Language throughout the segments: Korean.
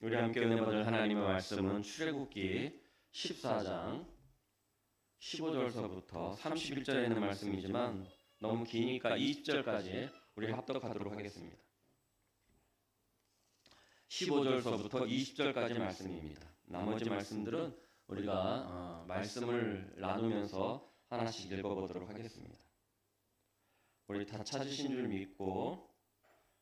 우리 함께 은혜 받을 하나님의 말씀은 출애굽기 14장 15절서부터 31절에 있는 말씀이지만 너무 기니까 20절까지 우리 합독하도록 하겠습니다. 15절서부터 20절까지 말씀입니다. 나머지 말씀들은 우리가 말씀을 나누면서 하나씩 읽어보도록 하겠습니다. 우리 다 찾으신 줄 믿고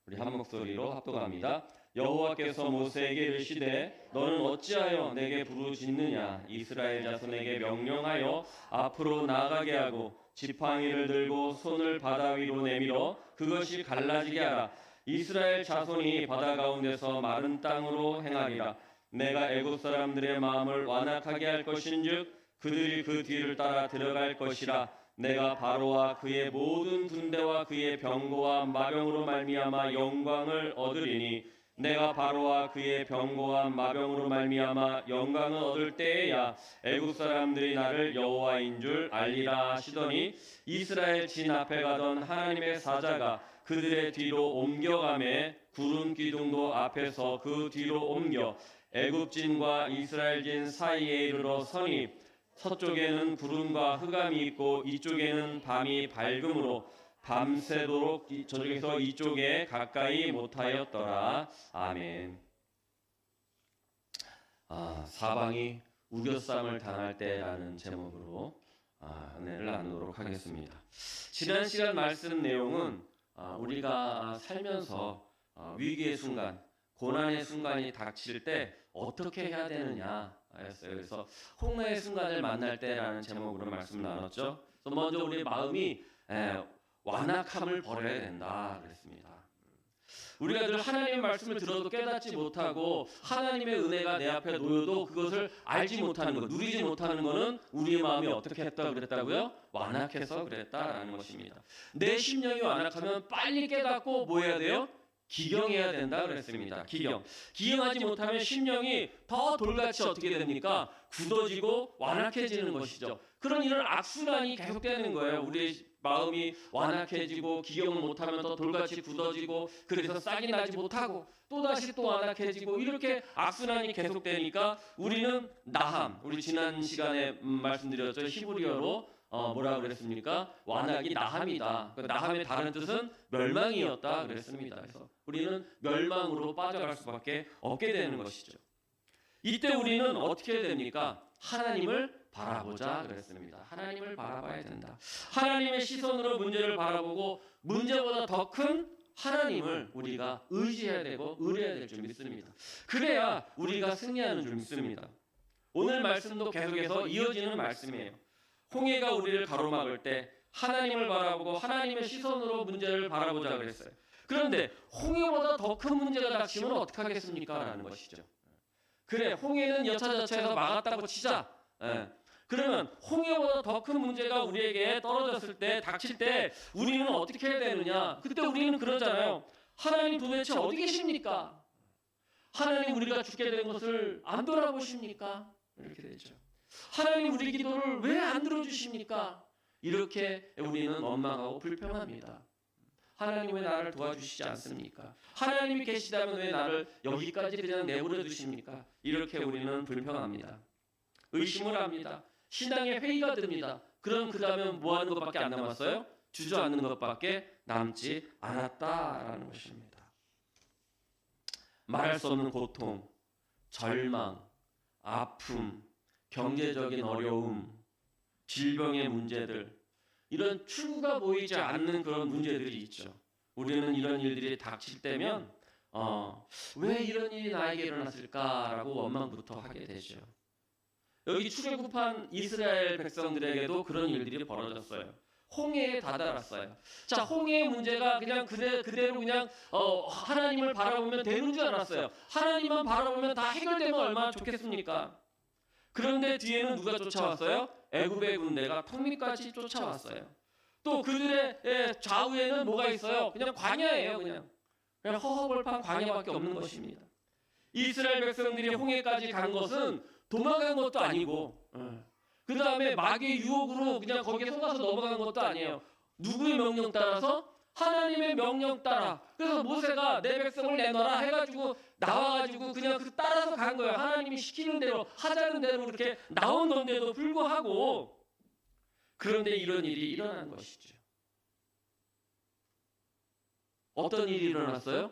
우리 한 목소리로 합독합니다. 여호와께서 모세에게 이르시되 너는 어찌하여 내게 부르짖느냐. 이스라엘 자손에게 명령하여 앞으로 나아가게 하고 지팡이를 들고 손을 바다 위로 내밀어 그것이 갈라지게 하라. 이스라엘 자손이 바다 가운데서 마른 땅으로 행하리라. 내가 애굽 사람들의 마음을 완악하게 할 것인즉 그들이 그 뒤를 따라 들어갈 것이라. 내가 바로와 그의 모든 군대와 그의 병거와 마병으로 말미암아 영광을 얻으리니 내가 바로와 그의 병거와 마병으로 말미암아 영광을 얻을 때에야 애굽 사람들이 나를 여호와인 줄 알리라 하시더니 이스라엘 진 앞에 가던 하나님의 사자가 그들의 뒤로 옮겨가매 구름 기둥도 앞에서 그 뒤로 옮겨 애굽진과 이스라엘진 사이에 이르러 서니 서쪽에는 구름과 흑암이 있고 이쪽에는 밤이 밝음으로 밤새도록 저쪽에서 이쪽에 가까이 못하였더라. 아멘. 사방이 우겨쌈을 당할 때라는 제목으로 은혜를 나누도록 하겠습니다. 지난 시간 말씀 내용은 우리가 살면서 위기의 순간, 고난의 순간이 닥칠 때 어떻게 해야 되느냐 였어요. 그래서 홍해의 순간을 만날 때라는 제목으로 말씀 나눴죠. 그래서 먼저 우리 마음이 완악함을 버려야 된다 그랬습니다. 우리가 늘 하나님의 말씀을 들어도 깨닫지 못하고 하나님의 은혜가 내 앞에 놓여도 그것을 알지 못하는 것, 누리지 못하는 것은 우리의 마음이 어떻게 했다 그랬다고요? 완악해서 그랬다라는 것입니다. 내 심령이 완악하면 빨리 깨닫고 뭐 해야 돼요? 기경해야 된다 그랬습니다. 기경하지 못하면 심령이 더 돌같이 어떻게 됩니까? 굳어지고 완악해지는 것이죠. 그런 이런 악순환이 계속되는 거예요. 우리의 마음이 완악해지고 기경을 못하면 더 돌같이 굳어지고 그래서 싹이 나지 못하고 또다시 또 완악해지고 이렇게 악순환이 계속되니까 우리는 나함, 우리 지난 시간에 말씀드렸죠. 히브리어로 뭐라 그랬습니까? 완악이 나함이다. 그 나함의 다른 뜻은 멸망이었다 그랬습니다. 그래서 우리는 멸망으로 빠져갈 수밖에 없게 되는 것이죠. 이때 우리는 어떻게 해야 됩니까? 하나님을 바라보자 그랬습니다. 하나님을 바라봐야 된다. 하나님의 시선으로 문제를 바라보고 문제보다 더 큰 하나님을 우리가 의지해야 되고 의뢰해야 될 줄 믿습니다. 그래야 우리가 승리하는 줄 믿습니다. 오늘 말씀도 계속해서 이어지는 말씀이에요. 홍해가 우리를 가로막을 때 하나님을 바라보고 하나님의 시선으로 문제를 바라보자 그랬어요. 그런데 홍해보다 더 큰 문제가 닥치면 어떻게 하겠습니까? 라는 것이죠. 그래, 홍해는 여차저차해서 막았다고 치자. 그러면 홍해보다 더 큰 문제가 우리에게 떨어졌을 때, 닥칠 때 우리는 어떻게 해야 되느냐? 그때 우리는 그러잖아요. 하나님 도대체 어디 계십니까? 하나님 우리가 죽게 된 것을 안 돌아보십니까? 이렇게 되죠. 하나님 우리 기도를 왜 안 들어주십니까? 이렇게 우리는 원망하고 불평합니다. 하나님 왜 나를 도와주시지 않습니까? 하나님이 계시다면 왜 나를 여기까지 그냥 내버려 두십니까? 이렇게 우리는 불평합니다. 의심을 합니다. 신앙의 회의가 듭니다. 그럼 그 다음에 뭐 하는 것밖에 안 남았어요? 주저앉는 것밖에 남지 않았다라는 것입니다. 말할 수 없는 고통, 절망, 아픔, 경제적인 어려움, 질병의 문제들, 이런 출구가 보이지 않는 그런 문제들이 있죠. 우리는 이런 일들이 닥칠 때면 왜 이런 일이 나에게 일어났을까라고 원망부터 하게 되죠. 여기 출애굽한 이스라엘 백성들에게도 그런 일들이 벌어졌어요. 홍해에 다다랐어요. 자, 홍해의 문제가 그냥 그대로 그냥 하나님을 바라보면 되는 줄 알았어요. 하나님만 바라보면 다 해결되면 얼마나 좋겠습니까? 그런데 뒤에는 누가 쫓아왔어요? 애굽의 군대가 턱밑까지 쫓아왔어요. 또 그들의 좌우에는 뭐가 있어요? 그냥 광야예요. 그냥 허허벌판 광야밖에 없는 것입니다. 이스라엘 백성들이 홍해까지 간 것은 도망간 것도 아니고 그 다음에 마귀의 유혹으로 그냥 거기에 속아서 넘어간 것도 아니에요. 누구의 명령 따라서? 하나님의 명령 따라. 그래서 모세가 내 백성을 내놔라 해가지고 나와가지고 그냥 그 따라서 간 거예요. 하나님이 시키는 대로 하자는 대로 그렇게 나온 건데도 불구하고 그런데 이런 일이 일어난 것이죠. 어떤 일이 일어났어요?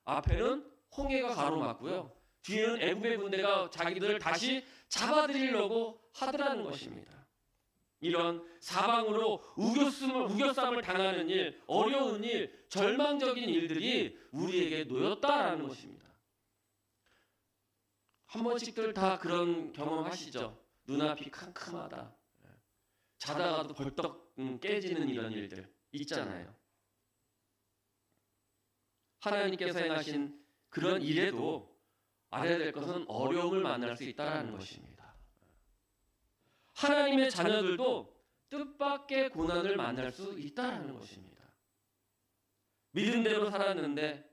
앞에는 홍해가 가로막고요. 뒤에는 애굽의 군대가 자기들을 다시 잡아들이려고 하더라는 것입니다. 이런 사방으로 우겨쌈을 당하는 일, 어려운 일, 절망적인 일들이 우리에게 놓였다라는 것입니다. 한 번씩들 다 그런 경험하시죠? 눈앞이 캄캄하다. 자다가도 벌떡 깨지는 이런 일들 있잖아요. 하나님께서 행하신 그런 일에도 알아야 될 것은 어려움을 만날 수 있다는 것입니다. 하나님의 자녀들도 뜻밖의 고난을 만날 수 있다는 것입니다. 믿음대로 살았는데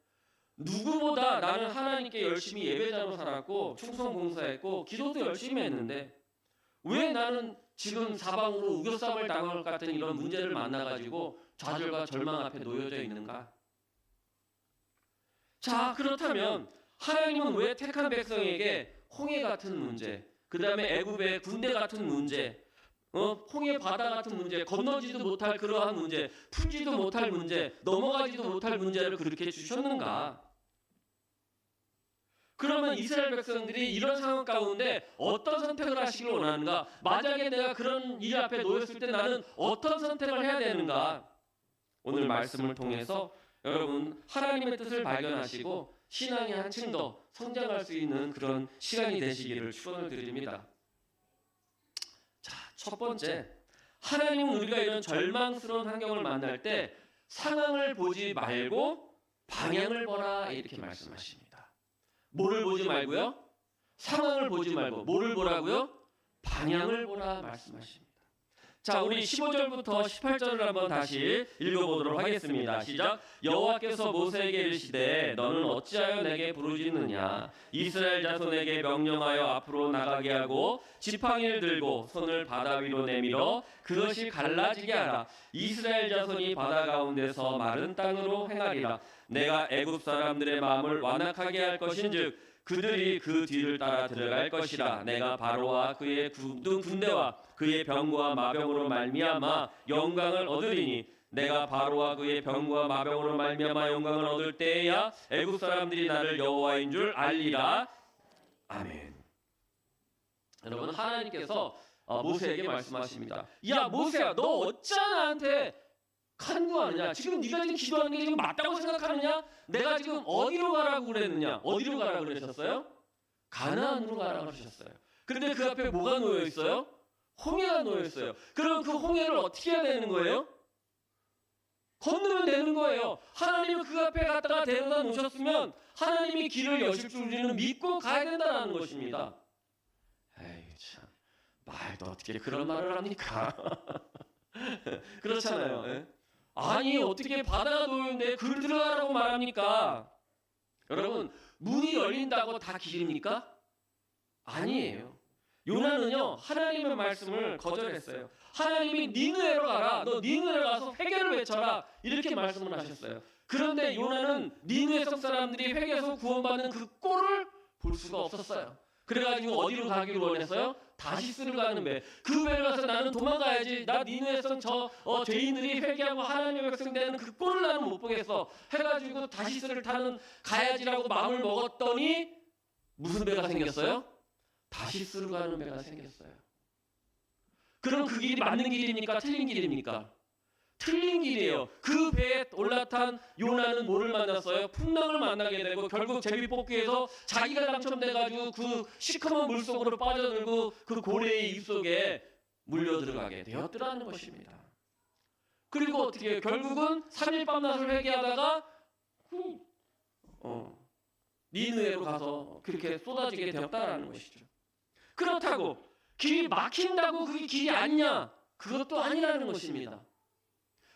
누구보다 나는 하나님께 열심히 예배자로 살았고 충성 봉사했고 기도도 열심히 했는데 왜 나는 지금 사방으로 우겨쌈을 당할 것 같은 이런 문제를 만나가지고 좌절과 절망 앞에 놓여져 있는가? 자, 그렇다면 하나님은 왜 택한 백성에게 홍해 같은 문제, 그 다음에 애굽의 군대 같은 문제, 홍해 바다 같은 문제, 건너지도 못할 그러한 문제, 풀지도 못할 문제, 넘어가지도 못할 문제를 그렇게 주셨는가? 그러면 이스라엘 백성들이 이런 상황 가운데 어떤 선택을 하시길 원하는가? 만약에 내가 그런 일 앞에 놓였을 때 나는 어떤 선택을 해야 되는가? 오늘 말씀을 통해서 여러분 하나님의 뜻을 발견하시고 신앙이 한층 더 성장할 수 있는 그런 시간이 되시기를 축원을 드립니다. 자, 첫 번째, 하나님은 우리가 이런 절망스러운 환경을 만날 때 상황을 보지 말고 방향을 보라 이렇게 말씀하십니다. 뭐를 보지 말고요? 상황을 보지 말고 뭐를 보라고요? 방향을 보라 말씀하십니다. 자, 우리 15절부터 18절을 한번 다시 읽어보도록 하겠습니다. 시작. 여호와께서 모세에게 이르시되 너는 어찌하여 내게 부르짖느냐? 이스라엘 자손에게 명령하여 앞으로 나가게 하고 지팡이를 들고 손을 바다 위로 내밀어 그것이 갈라지게 하라. 이스라엘 자손이 바다 가운데서 마른 땅으로 행하리라. 내가 애굽 사람들의 마음을 완악하게 할 것인즉 그들이 그 뒤를 따라 들어갈 것이라. 내가 바로와 그의 군대와 그의 병과 마병으로 말미암아 영광을 얻으리니 내가 바로와 그의 병과 마병으로 말미암아 영광을 얻을 때에야 애굽 사람들이 나를 여호와인 줄 알리라. 아멘. 여러분 하나님께서 모세에게 말씀하십니다. 야 모세야, 너 어찌 나한테 간구하느냐? 지금 네가 지금 기도하는 게 지금 맞다고 생각하느냐? 내가 지금 어디로 가라고 그랬느냐? 어디로 가라고 그러셨어요? 가나안으로 가라고 하셨어요. 그런데 그 앞에 뭐가 놓여 있어요? 홍해가 놓여 있어요. 그럼 그 홍해를 어떻게 해야 되는 거예요? 건너면 되는 거예요. 하나님은 그 앞에 갔다가 데려다 놓으셨으면 하나님이 길을 여실 줄 우리는 믿고 가야 된다는 것입니다. 에이 참, 말도 어떻게 그런 말을 합니까? 그렇잖아요. 예? 아니 어떻게 바다가 놓였는데 글 들어가라고 말합니까? 여러분 문이 열린다고 다 길입니까? 아니에요. 요나는요 하나님의 말씀을 거절했어요. 하나님이 니느웨로 가라. 너 니느웨로 가서 회개를 외쳐라. 이렇게 말씀을 하셨어요. 그런데 요나는 니느웨 성 사람들이 회개해서 구원받는 그 꼴을 볼 수가 없었어요. 그래가지고 어디로 가기를 원했어요? 다시스를 가는 배. 그 배를 가서 나는 도망가야지. 나 니느웨 성 죄인들이 회개하고 하나님의 백성 되는 그 꼴을 나는 못 보겠어. 해가지고 다시스를 타는 가야지라고 마음을 먹었더니 무슨 배가 생겼어요? 다시스로 가는 배가 생겼어요. 그럼 그 길이 맞는 길입니까? 틀린 길입니까? 틀린 길이에요. 그 배에 올라탄 요나는 뭐를 만났어요? 풍랑을 만나게 되고 결국 제비뽑기에서 자기가 당첨돼가지고 그 시커먼 물속으로 빠져들고 그 고래의 입속에 물려 들어가게 되었더라는 것입니다. 그리고 어떻게 해요? 결국은 3일 밤낮을 회개하다가 니느웨로 가서 그렇게 쏟아지게 되었다라는 것이죠. 그렇다고 길이 막힌다고 그게 길이 아니냐? 그것도 아니라는 것입니다.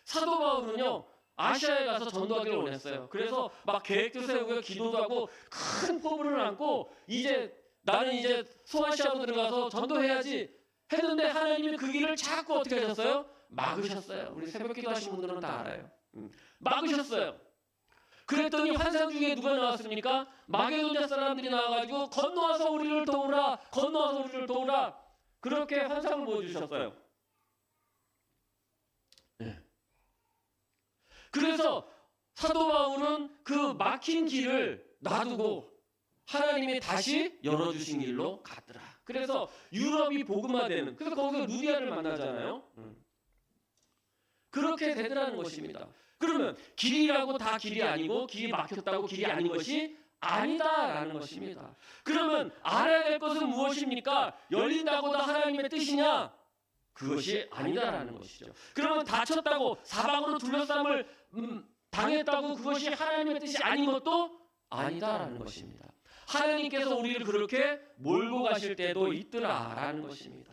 사도 바울은요 아시아에 가서 전도하기를 원했어요. 그래서 막 계획도 세우고 기도도 하고 큰 포부를 안고 나는 이제 소아시아로 들어가서 전도해야지 했는데 하나님이 그 길을 자꾸 어떻게 하셨어요? 막으셨어요. 우리 새벽기도 하신 분들은 다 알아요. 막으셨어요. 그랬더니 환상 중에 누가 나왔습니까? 마게도냐 사람들이 나와가지고 건너와서 우리를 도우라, 건너와서 우리를 도우라, 그렇게 환상을 보여주셨어요. 네. 그래서 사도 바울은 그 막힌 길을 놔두고 하나님이 다시 열어주신 길로 갔더라. 그래서 유럽이 복음화되는, 그래서 거기서 루디아를 만나잖아요. 그렇게 되더라는 것입니다. 그러면 길이라고 다 길이 아니고 길이 막혔다고 길이 아닌 것이 아니다라는 것입니다. 그러면 알아야 될 것은 무엇입니까? 열린다고 다 하나님의 뜻이냐? 그것이 아니다라는 것이죠. 그러면 다쳤다고 사방으로 둘러싸임을 당했다고 그것이 하나님의 뜻이 아닌 것도 아니다라는 것입니다. 하나님께서 우리를 그렇게 몰고 가실 때도 있더라라는 것입니다.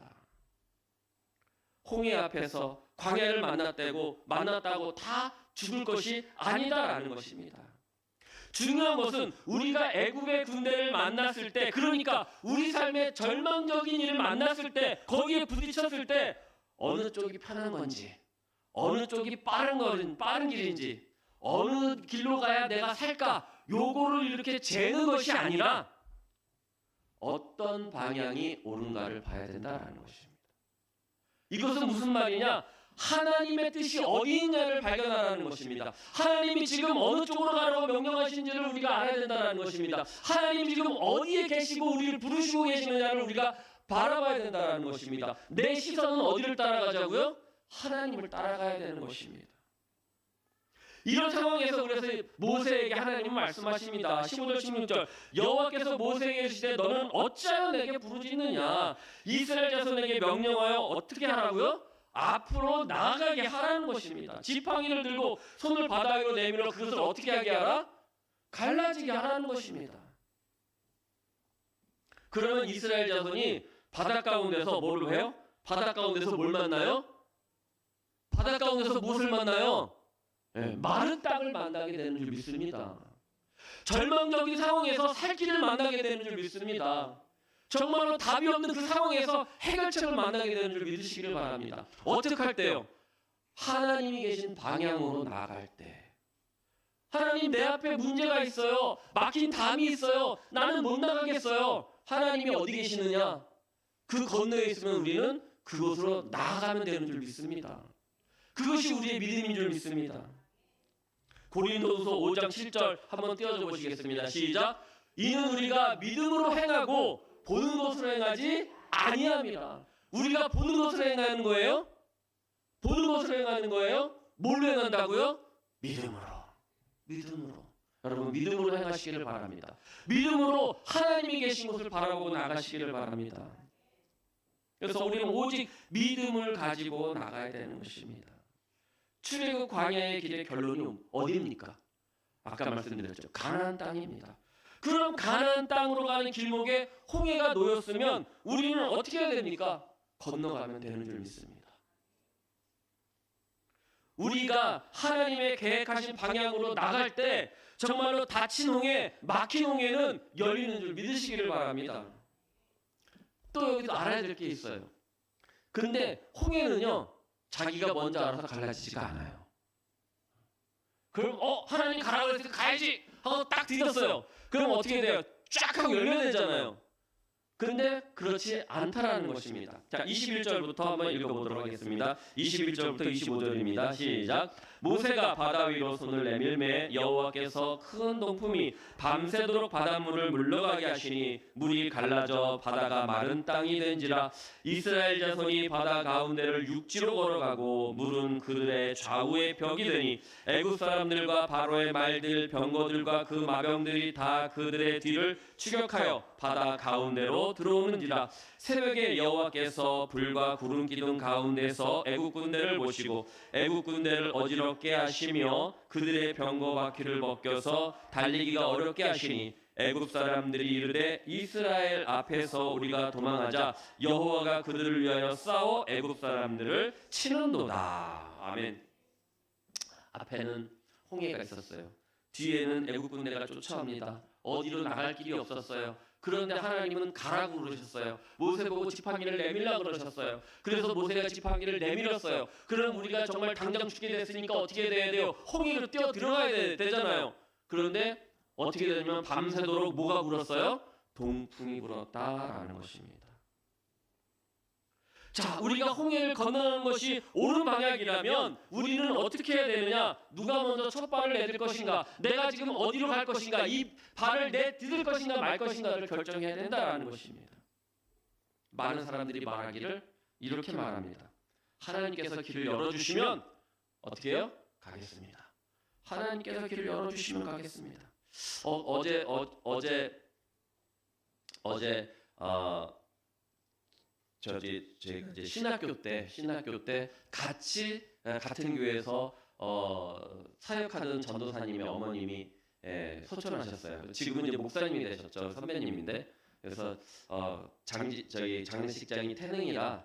홍해 앞에서 광야를 만났다고 다 죽을 것이 아니다라는 것입니다. 중요한 것은 우리가 애굽의 군대를 만났을 때, 그러니까 우리 삶의 절망적인 일을 만났을 때, 거기에 부딪혔을 때 어느 쪽이 편한 건지, 어느 쪽이 빠른 길인지, 어느 길로 가야 내가 살까, 요거를 이렇게 재는 것이 아니라 어떤 방향이 옳은가를 봐야 된다라는 것입니다. 이것은 무슨 말이냐? 하나님의 뜻이 어디 있냐를 발견하라는 것입니다. 하나님이 지금 어느 쪽으로 가라고 명령하신지를 우리가 알아야 된다는 것입니다. 하나님이 지금 어디에 계시고 우리를 부르시고 계시느냐를 우리가 바라봐야 된다는 것입니다. 내 시선은 어디를 따라가자고요? 하나님을 따라가야 되는 것입니다. 이런 상황에서 그래서 모세에게 하나님은 말씀하십니다. 15절 16절 여호와께서 모세에게 이르시되 너는 어찌하여 내게 부르짖느냐? 이스라엘 자손에게 명령하여 어떻게 하라고요? 앞으로 나아가게 하라는 것입니다. 지팡이를 들고 손을 바다 위로 내밀어 그것을 어떻게 하게 하라? 갈라지게 하라는 것입니다. 그러면 이스라엘 자손이 바다 가운데서 뭐를 해요? 바다 가운데서 뭘 만나요? 바다 가운데서 무엇을 만나요? 네, 마른 땅을 만나게 되는 줄 믿습니다. 절망적인 상황에서 살 길을 만나게 되는 줄 믿습니다. 정말로 답이 없는 그 상황에서 해결책을 만나게 되는 줄 믿으시기를 바랍니다. 어떻게 할 때요? 하나님이 계신 방향으로 나아갈 때. 하나님, 내 앞에 문제가 있어요. 막힌 담이 있어요. 나는 못 나가겠어요. 하나님이 어디 계시느냐? 그 건너에 있으면 우리는 그곳으로 나아가면 되는 줄 믿습니다. 그것이 우리의 믿음인 줄 믿습니다. 고린도후서 5장 7절 한번 띄워줘 보시겠습니다. 시작. 이는 우리가 믿음으로 행하고 보는 것으로 행하지 아니함이라. 우리가 보는 것으로 행하는 거예요? 보는 것으로 행하는 거예요? 뭘로 행한다고요? 믿음으로. 여러분, 믿음으로 행하시기를 바랍니다. 믿음으로 하나님이 계신 곳을 바라보고 나가시기를 바랍니다. 그래서 우리는 오직 믿음을 가지고 나가야 되는 것입니다. 출애굽 광야의 길의 결론이 어디입니까? 아까 말씀드렸죠. 가나안 땅입니다. 그럼 가나안 땅으로 가는 길목에 홍해가 놓였으면 우리는 어떻게 해야 됩니까? 건너가면 되는 줄 믿습니다. 우리가 하나님의 계획하신 방향으로 나갈 때 정말로 닫힌 홍해, 막힌 홍해는 열리는 줄 믿으시기를 바랍니다. 또 여기도 알아야 될 게 있어요. 근데 홍해는요, 자기가 먼저 알아서 갈라지지가 않아요. 그럼 하나님 가라고 그랬을 때 가야지 하고 딱 디뎠어요. 그럼 어떻게 돼요? 쫙 하고 열려야 되잖아요. 근데 그렇지 않다라는 것입니다. 자, 21절부터 한번 읽어보도록 하겠습니다. 21절부터 25절입니다. 시작. 모세가 바다 위로 손을 내밀매 여호와께서 큰 동품이 밤새도록 바닷물을 물러가게 하시니 물이 갈라져 바다가 마른 땅이 된지라. 이스라엘 자손이 바다 가운데를 육지로 걸어가고 물은 그들의 좌우에 벽이 되니 애굽 사람들과 바로의 말들 병거들과 그 마병들이 다 그들의 뒤를 추격하여 바다 가운데로 들어오는지라. 새벽에 여호와께서 불과 구름 기둥 가운데서 애굽 군대를 보시고 애굽 군대를 어지럽게 하시며 그들의 병거 바퀴를 벗겨서 달리기가 어렵게 하시니 애굽 사람들이 이르되 이스라엘 앞에서 우리가 도망하자 여호와가 그들을 위하여 싸워 애굽 사람들을 치는도다. 아멘. 앞에는 홍해가 있었어요. 뒤에는 애굽 군대가 쫓아옵니다. 어디로 나갈 길이 없었어요. 그런데 하나님은 가라고 그러셨어요. 모세 보고 지팡이를 내밀라고 그러셨어요. 그래서 모세가 지팡이를 내밀었어요. 그럼 우리가 정말 당장 죽게 됐으니까 어떻게 돼야 돼요? 홍해로 뛰어 들어가야 되잖아요. 그런데 어떻게 되냐면 밤새도록 뭐가 불었어요? 동풍이 불었다라는 것입니다. 자, 우리가 홍해를 건너는 것이 옳은 방향이라면 우리는 어떻게 해야 되느냐? 누가 먼저 첫 발을 내딜 것인가? 내가 지금 어디로 갈 것인가? 이 발을 내디딜 것인가 말 것인가를 결정해야 된다라는 것입니다. 많은 사람들이 말하기를 이렇게 말합니다. 하나님께서 길을 열어주시면 어떻게 해요? 가겠습니다. 하나님께서 길을 열어주시면 가겠습니다. 제가 이제 신학교 때 같은 교회에서 사역하던 전도사님의 어머님이 소천하셨어요. 지금은 이제 목사님이 되셨죠. 선배님인데 그래서 장례식장이 태릉이라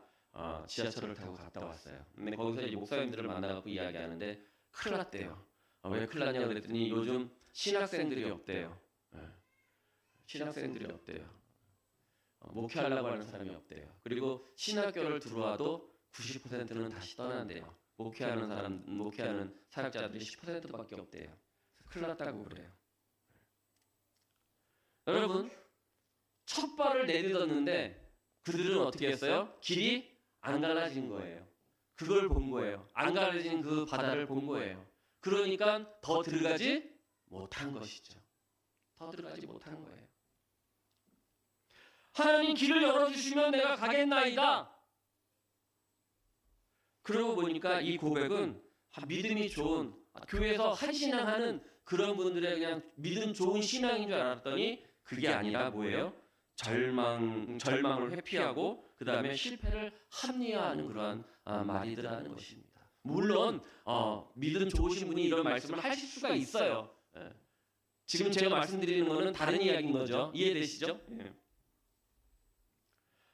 지하철을 타고 갔다 왔어요. 근데 거기서 이제 목사님들을 만나갖고 이야기하는데 큰일 났대요. 왜 큰일 났냐 그랬더니 요즘 신학생들이 없대요. 신학생들이 없대요. 목회하려고 하는 사람이 없대요. 그리고 신학교를 들어와도 90%는 다시 떠난대요. 목회하는 사역자들이 10%밖에 없대요. 큰일 났다고 그래요. 여러분, 첫 발을 내딛었는데 그들은 어떻게 했어요? 길이 안 갈라진 거예요. 그걸 본 거예요. 안 갈라진 그 바다를 본 거예요. 그러니까 더 들어가지 못한 것이죠. 더 들어가지 못한 거예요. 하나님 길을 열어주시면 내가 가겠나이다. 그러고 보니까 이 고백은 믿음이 좋은 교회에서 한신앙하는 그런 분들의 그냥 믿음 좋은 신앙인 줄 알았더니 그게 아니라 뭐예요? 절망을 회피하고 그 다음에 실패를 합리화하는 그러한 말이더라는 것입니다. 물론 믿음 좋으신 분이 이런 말씀을 하실 수가 있어요. 지금 제가 말씀드리는 거는 다른 이야기인 거죠. 이해되시죠?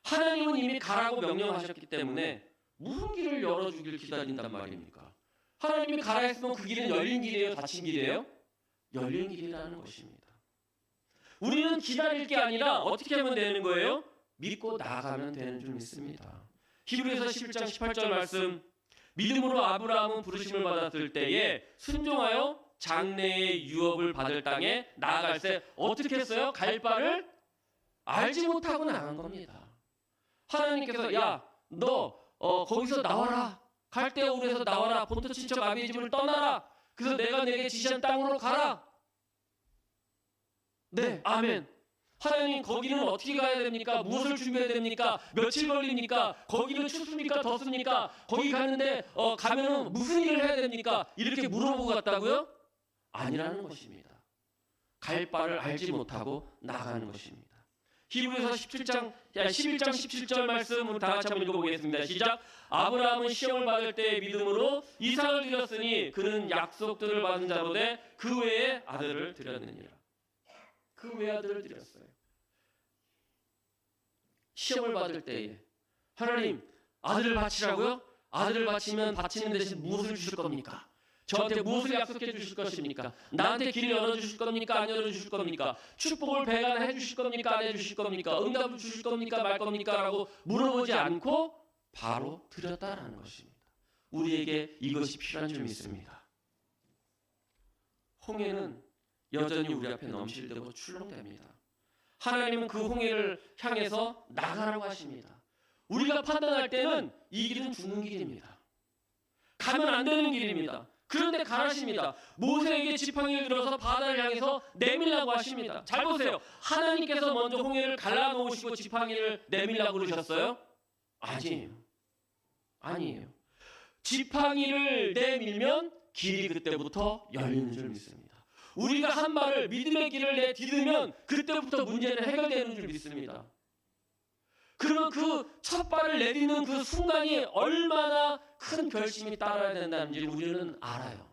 하나님은 이미 가라고 명령하셨기 때문에 무슨 길을 열어주길 기다린단 말입니까? 하나님이 가라 했으면 그 길은 열린 길이에요? 닫힌 길이에요? 열린 길이라는 것입니다. 우리는 기다릴 게 아니라 어떻게 하면 되는 거예요? 믿고 나아가면 되는 줄 믿습니다. 히브리서 11장 18절 말씀, 믿음으로 아브라함은 부르심을 받았을 때에 순종하여 장래의 유업을 받을 땅에 나아갈 때 어떻게 했어요? 갈 바를 알지 못하고 나간 겁니다. 하나님께서 너 거기서 나와라. 갈대아울에서 나와라. 본토 친척 아비의 집을 떠나라. 그래서 내가 내게 지시한 땅으로 가라. 네, 아멘. 하나님 거기는 어떻게 가야 됩니까? 무엇을 준비해야 됩니까? 며칠 걸립니까? 거기는 춥습니까? 덥습니까? 거기 가는데 가면은 무슨 일을 해야 됩니까? 이렇게 물어보고 갔다고요? 아니라는 것입니다. 갈 바를 알지 못하고 나가는 것입니다. 히브리서 11장 17절 말씀으로 다 같이 한번 읽어보겠습니다. 시작. 아브라함은 시험을 받을 때 믿음으로 이삭을 드렸으니 그는 약속들을 받은 자로되 그 외에 아들을 드렸느니라. 그 외에 아들을 드렸어요. 시험을 받을 때에 하나님 아들을 바치라고요? 아들을 바치면 바치는 대신 무엇을 주실 겁니까? 저한테 무엇을 약속해 주실 것입니까? 나한테 길을 열어주실 겁니까? 안 열어주실 겁니까? 축복을 배가해 주실 겁니까? 안 해주실 겁니까? 응답을 주실 겁니까? 말 겁니까? 라고 물어보지 않고 바로 드렸다라는 것입니다. 우리에게 이것이 필요한 줄 믿습니다. 홍해는 여전히 우리 앞에 넘실대고 출렁댑니다. 하나님은 그 홍해를 향해서 나가라고 하십니다. 우리가 판단할 때는 이 길은 죽는 길입니다. 가면 안 되는 길입니다. 그런데 가라십니다. 모세에게 지팡이를 들어서 바다를 향해서 내밀라고 하십니다. 잘 보세요. 하나님께서 먼저 홍해를 갈라놓으시고 지팡이를 내밀라고 그러셨어요? 아니에요. 지팡이를 내밀면 길이 그때부터 열리는 줄 믿습니다. 우리가 한 발을 믿음의 길을 내디디면 그때부터 문제는 해결되는 줄 믿습니다. 그러면 그 첫 발을 내딛는 그 순간이 얼마나 큰 결심이 따라야 된다는지 우리는 알아요.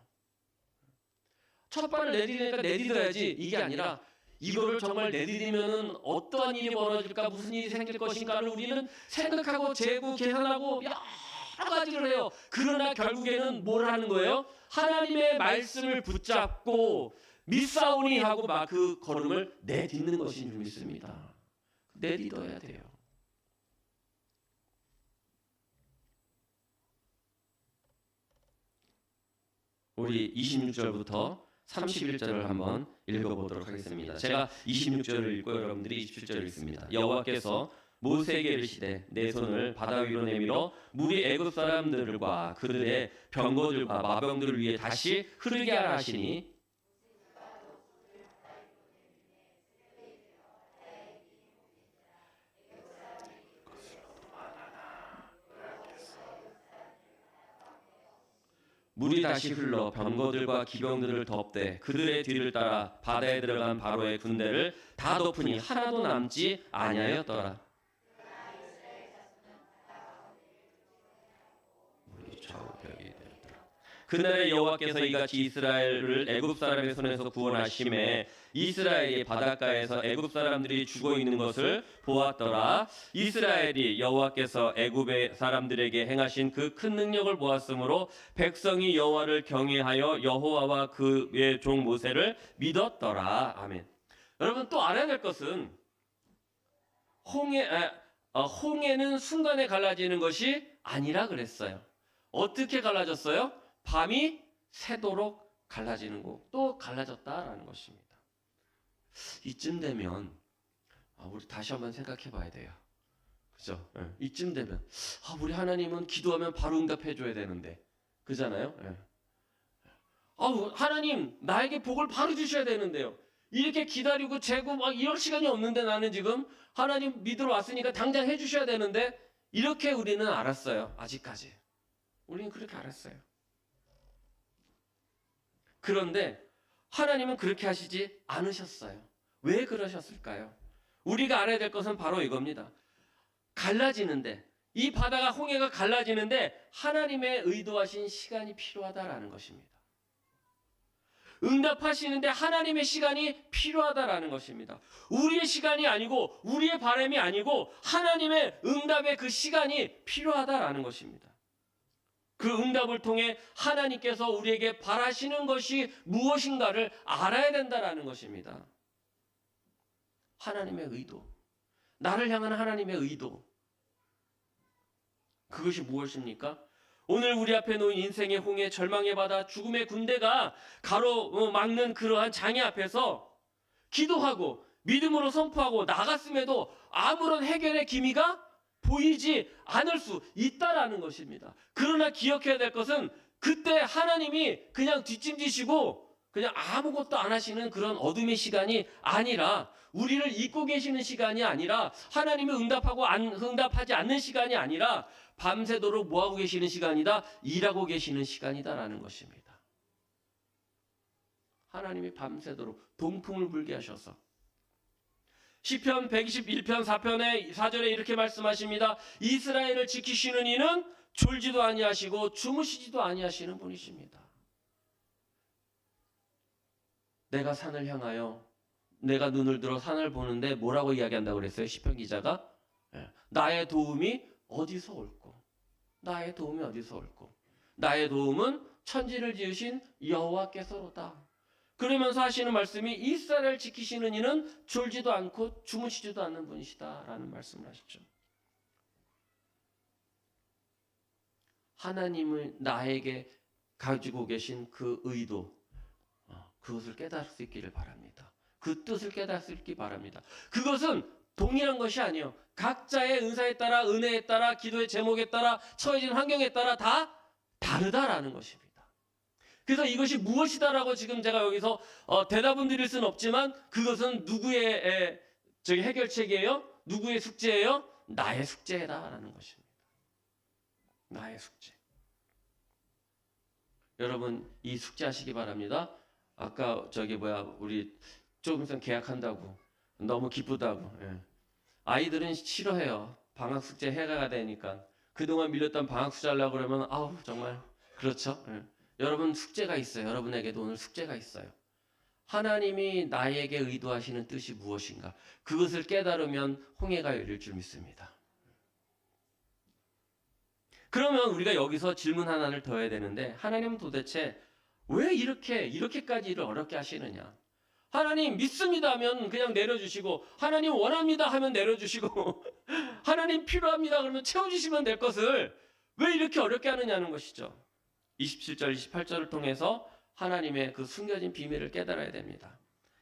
첫 발을 내딛으니까 내딛어야지 이게 아니라 이거를 정말 내딛으면은 어떠한 일이 벌어질까, 무슨 일이 생길 것인가를 우리는 생각하고 재고 계산하고 여러 가지를 해요. 그러나 결국에는 뭘 하는 거예요? 하나님의 말씀을 붙잡고 믿사오니 하고 막 그 걸음을 내딛는 것인 줄 믿습니다. 내딛어야 돼요. 우리 26절부터 31절을 한번 읽어보도록 하겠습니다. 제가 26절을 읽고 여러분들이 27절을 읽습니다. 여호와께서 모세에게 이르시되 내 손을 바다 위로 내밀어 물이 애굽 사람들과 그들의 병거들과 마병들을 위해 다시 흐르게 하라 하시니 물이 다시 흘러 병거들과 기병들을 덮되 그들의 뒤를 따라 바다에 들어간 바로의 군대를 다 덮으니 하나도 남지 아니하였더라. 그날에 여호와께서 이같이 이스라엘을 애굽 사람의 손에서 구원하심에 이스라엘이 바닷가에서 애굽 사람들이 죽어 있는 것을 보았더라. 이스라엘이 여호와께서 애굽의 사람들에게 행하신 그 큰 능력을 보았으므로 백성이 여호와를 경외하여 여호와와 그의 종 모세를 믿었더라. 아멘. 여러분 또 알아야 될 것은 홍해는 순간에 갈라지는 것이 아니라 그랬어요. 어떻게 갈라졌어요? 밤이 새도록 갈라지는 거, 또 갈라졌다라는 것입니다. 이쯤 되면 우리 다시 한번 생각해 봐야 돼요. 그죠? 네. 이쯤 되면 우리 하나님은 기도하면 바로 응답해 줘야 되는데, 그잖아요? 네. 하나님 나에게 복을 바로 주셔야 되는데요. 이렇게 기다리고 재고 막 이럴 시간이 없는데 나는 지금 하나님 믿으러 왔으니까 당장 해 주셔야 되는데, 이렇게 우리는 알았어요. 아직까지 우리는 그렇게 알았어요. 그런데 하나님은 그렇게 하시지 않으셨어요. 왜 그러셨을까요? 우리가 알아야 될 것은 바로 이겁니다. 갈라지는데, 이 바다가 홍해가 갈라지는데 하나님의 의도하신 시간이 필요하다라는 것입니다. 응답하시는데 하나님의 시간이 필요하다라는 것입니다. 우리의 시간이 아니고 우리의 바람이 아니고 하나님의 응답의 그 시간이 필요하다라는 것입니다. 그 응답을 통해 하나님께서 우리에게 바라시는 것이 무엇인가를 알아야 된다라는 것입니다. 하나님의 의도, 나를 향한 하나님의 의도, 그것이 무엇입니까? 오늘 우리 앞에 놓인 인생의 홍해, 절망의 바다, 죽음의 군대가 가로막는 그러한 장애 앞에서 기도하고 믿음으로 선포하고 나갔음에도 아무런 해결의 기미가 보이지 않을 수 있다라는 것입니다. 그러나 기억해야 될 것은 그때 하나님이 그냥 뒷짐지시고 그냥 아무것도 안 하시는 그런 어둠의 시간이 아니라, 우리를 잊고 계시는 시간이 아니라, 하나님이 응답하지 않는 시간이 아니라 밤새도록 뭐하고 계시는 시간이다? 일하고 계시는 시간이다라는 것입니다. 하나님이 밤새도록 동풍을 불게 하셔서 시편 121편 4절에 이렇게 말씀하십니다. 이스라엘을 지키시는 이는 졸지도 아니하시고 주무시지도 아니하시는 분이십니다. 내가 산을 향하여 내가 눈을 들어 산을 보는데 뭐라고 이야기한다고 그랬어요? 시편 기자가 나의 도움이 어디서 올꼬? 나의 도움이 어디서 올꼬? 나의 도움은 천지를 지으신 여호와께서로다. 그러면서 하시는 말씀이 이스라엘을 지키시는 이는 졸지도 않고 주무시지도 않는 분이시다라는 말씀을 하시죠. 하나님을 나에게 가지고 계신 그 의도, 그것을 깨달을 수 있기를 바랍니다. 그 뜻을 깨달을 수 있기 바랍니다. 그것은 동일한 것이 아니에요. 각자의 은사에 따라, 은혜에 따라, 기도의 제목에 따라, 처해진 환경에 따라 다 다르다라는 것입니다. 그래서 이것이 무엇이다라고 지금 제가 여기서 대답은 드릴 수는 없지만, 그것은 누구의 해결책이에요? 누구의 숙제예요? 나의 숙제다라는 것입니다. 나의 숙제. 여러분 이 숙제 하시기 바랍니다. 아까 우리 조금 있으면 계약한다고 너무 기쁘다고. 아이들은 싫어해요. 방학 숙제 해가 되니까. 그동안 밀렸던 방학 숙제 하려고 그러면 정말 그렇죠. 여러분 숙제가 있어요. 여러분에게도 오늘 숙제가 있어요. 하나님이 나에게 의도하시는 뜻이 무엇인가, 그것을 깨달으면 홍해가 열릴 줄 믿습니다. 그러면 우리가 여기서 질문 하나를 더 해야 되는데, 하나님은 도대체 왜 이렇게까지 일을 어렵게 하시느냐? 하나님 믿습니다 하면 그냥 내려주시고, 하나님 원합니다 하면 내려주시고, 하나님 필요합니다 그러면 채워주시면 될 것을 왜 이렇게 어렵게 하느냐는 것이죠. 27절 28절을 통해서 하나님의 그 숨겨진 비밀을 깨달아야 됩니다.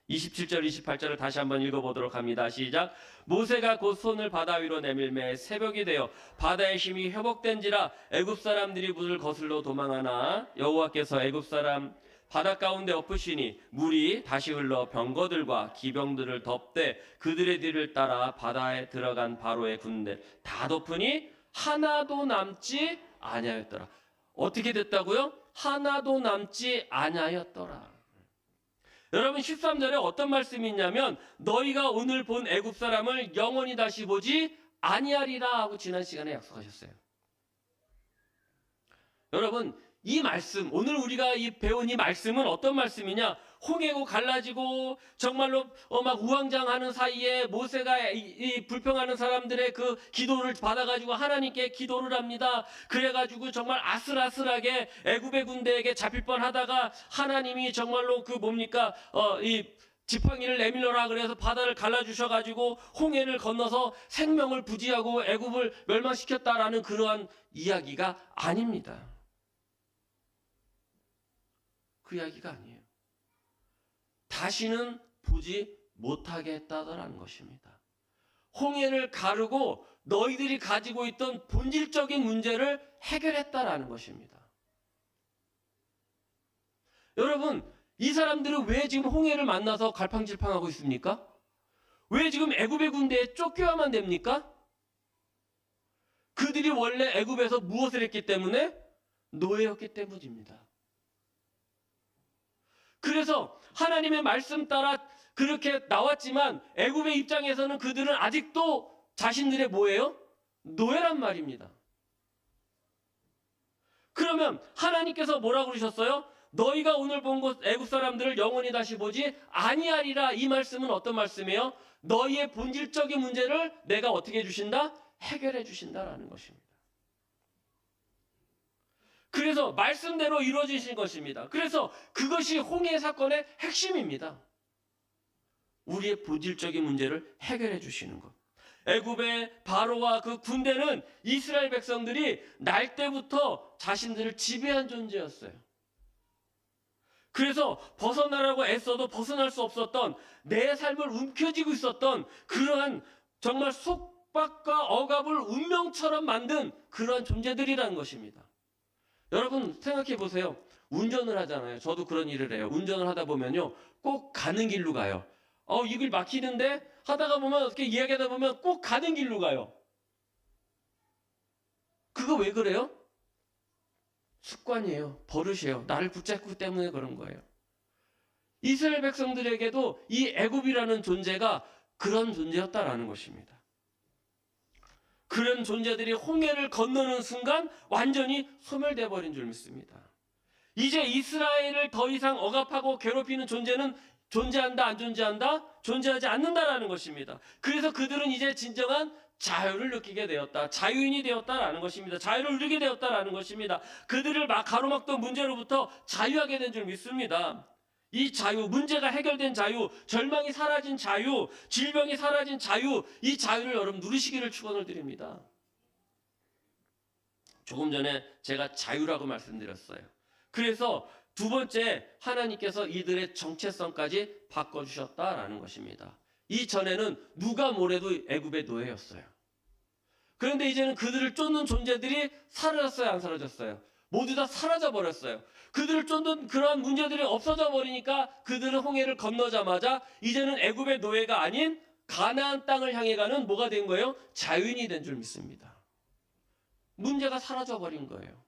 27절 28절을 다시 한번 읽어보도록 합니다. 시작. 모세가 곧 손을 바다 위로 내밀매 새벽이 되어 바다의 힘이 회복된지라 애굽 사람들이 물을 거슬러 도망하나 여호와께서 애굽 사람 바다 가운데 엎으시니 물이 다시 흘러 병거들과 기병들을 덮되 그들의 뒤를 따라 바다에 들어간 바로의 군대 다 덮으니 하나도 남지 아니하였더라. 어떻게 됐다고요? 하나도 남지 아니하였더라. 여러분 13절에 어떤 말씀이 있냐면 너희가 오늘 본 애굽 사람을 영원히 다시 보지 아니하리라 하고 지난 시간에 약속하셨어요. 여러분 이 말씀, 오늘 우리가 배운 이 말씀은 어떤 말씀이냐? 홍해고 갈라지고 정말로 막 우왕좌왕하는 사이에 모세가 이 불평하는 사람들의 그 기도를 받아가지고 하나님께 기도를 합니다. 그래가지고 정말 아슬아슬하게 애굽의 군대에게 잡힐 뻔하다가 하나님이 정말로 그 뭡니까 이 지팡이를 내밀어라 그래서 바다를 갈라주셔가지고 홍해를 건너서 생명을 부지하고 애굽을 멸망시켰다라는 그러한 이야기가 아닙니다. 그 이야기가 아니에요. 다시는 보지 못하게 했다라는 것입니다. 홍해를 가르고 너희들이 가지고 있던 본질적인 문제를 해결했다라는 것입니다. 여러분, 이 사람들은 왜 지금 홍해를 만나서 갈팡질팡하고 있습니까? 왜 지금 애굽의 군대에 쫓겨야만 됩니까? 그들이 원래 애굽에서 무엇을 했기 때문에? 노예였기 때문입니다. 그래서 하나님의 말씀 따라 그렇게 나왔지만 애굽의 입장에서는 그들은 아직도 자신들의 뭐예요? 노예란 말입니다. 그러면 하나님께서 뭐라고 그러셨어요? 너희가 오늘 본 곳 애굽 사람들을 영원히 다시 보지 아니하리라. 이 말씀은 어떤 말씀이에요? 너희의 본질적인 문제를 내가 어떻게 해주신다? 해결해 주신다라는 것입니다. 그래서 말씀대로 이루어지신 것입니다. 그래서 그것이 홍해 사건의 핵심입니다. 우리의 본질적인 문제를 해결해 주시는 것. 애굽의 바로와 그 군대는 이스라엘 백성들이 날 때부터 자신들을 지배한 존재였어요. 그래서 벗어나라고 애써도 벗어날 수 없었던, 내 삶을 움켜쥐고 있었던 그러한 정말 속박과 억압을 운명처럼 만든 그러한 존재들이라는 것입니다. 여러분 생각해 보세요. 운전을 하잖아요. 저도 그런 일을 해요. 운전을 하다 보면요, 꼭 가는 길로 가요. 이 길 막히는데 하다가 보면 어떻게 이야기하다 보면 꼭 가는 길로 가요. 그거 왜 그래요? 습관이에요. 버릇이에요. 나를 붙잡기 때문에 그런 거예요. 이스라엘 백성들에게도 이 애굽이라는 존재가 그런 존재였다라는 것입니다. 그런 존재들이 홍해를 건너는 순간 완전히 소멸되어 버린 줄 믿습니다. 이제 이스라엘을 더 이상 억압하고 괴롭히는 존재는 존재한다, 안 존재한다? 존재하지 않는다라는 것입니다. 그래서 그들은 이제 진정한 자유를 느끼게 되었다. 자유인이 되었다라는 것입니다. 자유를 누리게 되었다라는 것입니다. 그들을 가로막던 문제로부터 자유하게 된 줄 믿습니다. 이 자유, 문제가 해결된 자유, 절망이 사라진 자유, 질병이 사라진 자유, 이 자유를 여러분 누리시기를 축원을 드립니다. 조금 전에 제가 자유라고 말씀드렸어요. 그래서 두 번째, 하나님께서 이들의 정체성까지 바꿔주셨다라는 것입니다. 이전에는 누가 뭐래도 애굽의 노예였어요. 그런데 이제는 그들을 쫓는 존재들이 사라졌어요, 안 사라졌어요? 모두 다 사라져 버렸어요. 그들을 쫓는 그러한 문제들이 없어져 버리니까 그들은 홍해를 건너자마자 이제는 애굽의 노예가 아닌 가나안 땅을 향해 가는 뭐가 된 거예요? 자유인이 된 줄 믿습니다. 문제가 사라져 버린 거예요.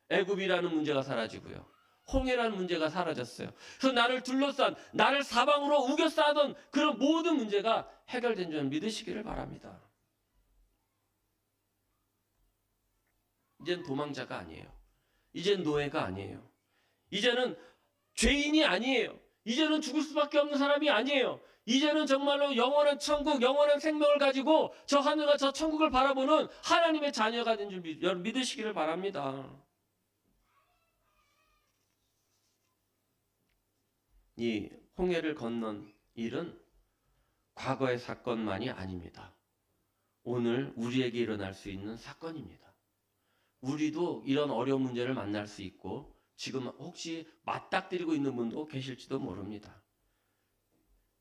애굽이라는 문제가 사라지고요. 홍해라는 문제가 사라졌어요. 그래서 나를 둘러싼, 나를 사방으로 우겨싸던 그런 모든 문제가 해결된 줄 믿으시기를 바랍니다. 이젠 도망자가 아니에요. 이젠 노예가 아니에요. 이제는 죄인이 아니에요. 이제는 죽을 수밖에 없는 사람이 아니에요. 이제는 정말로 영원한 천국, 영원한 생명을 가지고 저 하늘과 저 천국을 바라보는 하나님의 자녀가 된 줄 믿으시기를 바랍니다. 이 홍해를 건넌 일은 과거의 사건만이 아닙니다. 오늘 우리에게 일어날 수 있는 사건입니다. 우리도 이런 어려운 문제를 만날 수 있고 지금 혹시 맞닥뜨리고 있는 분도 계실지도 모릅니다.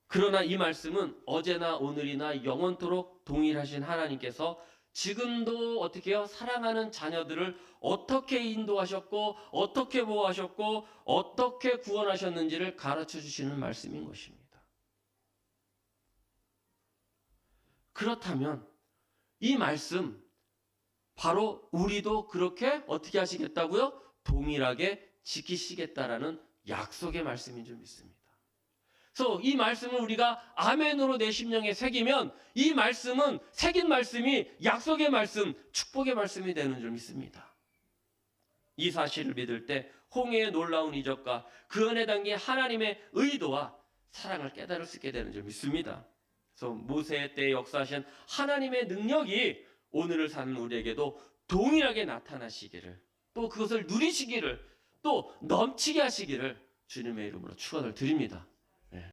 그러나 이 말씀은 어제나 오늘이나 영원토록 동일하신 하나님께서 지금도 어떻게 해요? 사랑하는 자녀들을 어떻게 인도하셨고 어떻게 보호하셨고 어떻게 구원하셨는지를 가르쳐 주시는 말씀인 것입니다. 그렇다면 이 말씀 바로 우리도 그렇게 어떻게 하시겠다고요? 동일하게 지키시겠다라는 약속의 말씀인 줄 믿습니다. 그래서 이 말씀을 우리가 아멘으로 내 심령에 새기면 이 말씀은 새긴 말씀이 약속의 말씀, 축복의 말씀이 되는 줄 믿습니다. 이 사실을 믿을 때 홍해의 놀라운 이적과 그 안에 담긴 하나님의 의도와 사랑을 깨달을 수 있게 되는 줄 믿습니다. 그래서 모세 때 역사하신 하나님의 능력이 오늘을 사는 우리에게도 동일하게 나타나시기를 또 그것을 누리시기를 또 넘치게 하시기를 주님의 이름으로 축원을 드립니다.